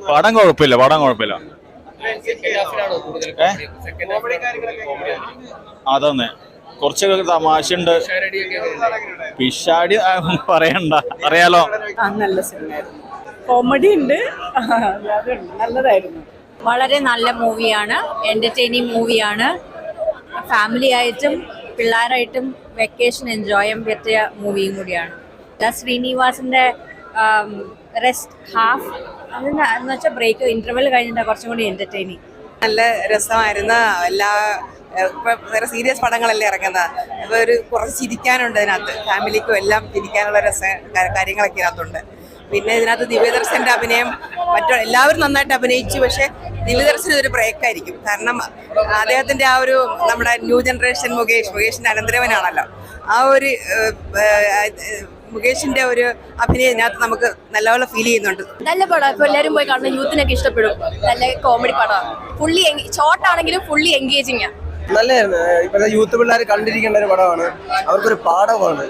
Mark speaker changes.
Speaker 1: പടം കുഴപ്പമില്ല. അതന്നെ കുറച്ചൊക്കെ തമാശയുണ്ട്. പിഷാടി പറയണ്ട, അറിയാലോ.
Speaker 2: നല്ല സിനിമയായിരുന്നു, കോമഡി ഉണ്ട്, നല്ലതായിരുന്നു.
Speaker 3: വളരെ നല്ല മൂവിയാണ്, എന്റർടൈനിങ് മൂവിയാണ്. ഫാമിലി ആയിട്ടും പിള്ളേരായിട്ടും വെക്കേഷൻ എൻജോയ് ചെയ്യാൻ പറ്റിയ മൂവിയും കൂടിയാണ്. ശ്രീനിവാസിന്റെ റെസ്റ്റ് ഹാഫ് എന്ന് വെച്ചാൽ ബ്രേക്ക് ഇന്റർവെൽ കഴിഞ്ഞിട്ട് കുറച്ചും കൂടി എന്റർടൈനിങ്.
Speaker 2: നല്ല രസമായിരുന്നു. എല്ലാ വേറെ സീരിയസ് പടങ്ങളല്ലേ ഇറങ്ങുന്നത്, അപ്പോൾ ഒരു കുറച്ച് ചിരിക്കാനുണ്ട് ഇതിനകത്ത്. ഫാമിലിക്കും എല്ലാം ചിരിക്കാനുള്ള കാര്യങ്ങളൊക്കെ ഇതിനകത്തുണ്ട്. പിന്നെ ഇതിനകത്ത് ദിവ്യദർശന്റെ അഭിനയം എല്ലാവരും നന്നായിട്ട് അഭിനയിച്ചു. പക്ഷെ ദിവ്യദർശൻ ഒരു ബ്രേക്കായിരിക്കും. കാരണം അദ്ദേഹത്തിന്റെ ആ ഒരു നമ്മുടെ ന്യൂ ജനറേഷൻ മുകേഷിന്റെ അനന്തരവനാണല്ലോ. ആ ഒരു മുകേഷിന്റെ ഒരു അഭിനയം ഇതിനകത്ത് നമുക്ക് നല്ലപോലെ ഫീൽ ചെയ്യുന്നുണ്ട്.
Speaker 3: നല്ല പടം, ഇപ്പൊ എല്ലാവരും പോയി കാണുന്ന യൂത്തിനൊക്കെ ഇഷ്ടപ്പെടും. നല്ല കോമഡി പടമാണ്. ഫുള്ളി ഷോർട്ട് ആണെങ്കിലും ഫുള്ളി എൻഗേജിങ് ആണ്.
Speaker 4: നല്ലായിരുന്നു. ഇപ്പോഴത്തെ യൂത്ത് പിള്ളേർ കണ്ടിരിക്കേണ്ട ഒരു പടമാണ്. അവർക്കൊരു പാഠമാണ്.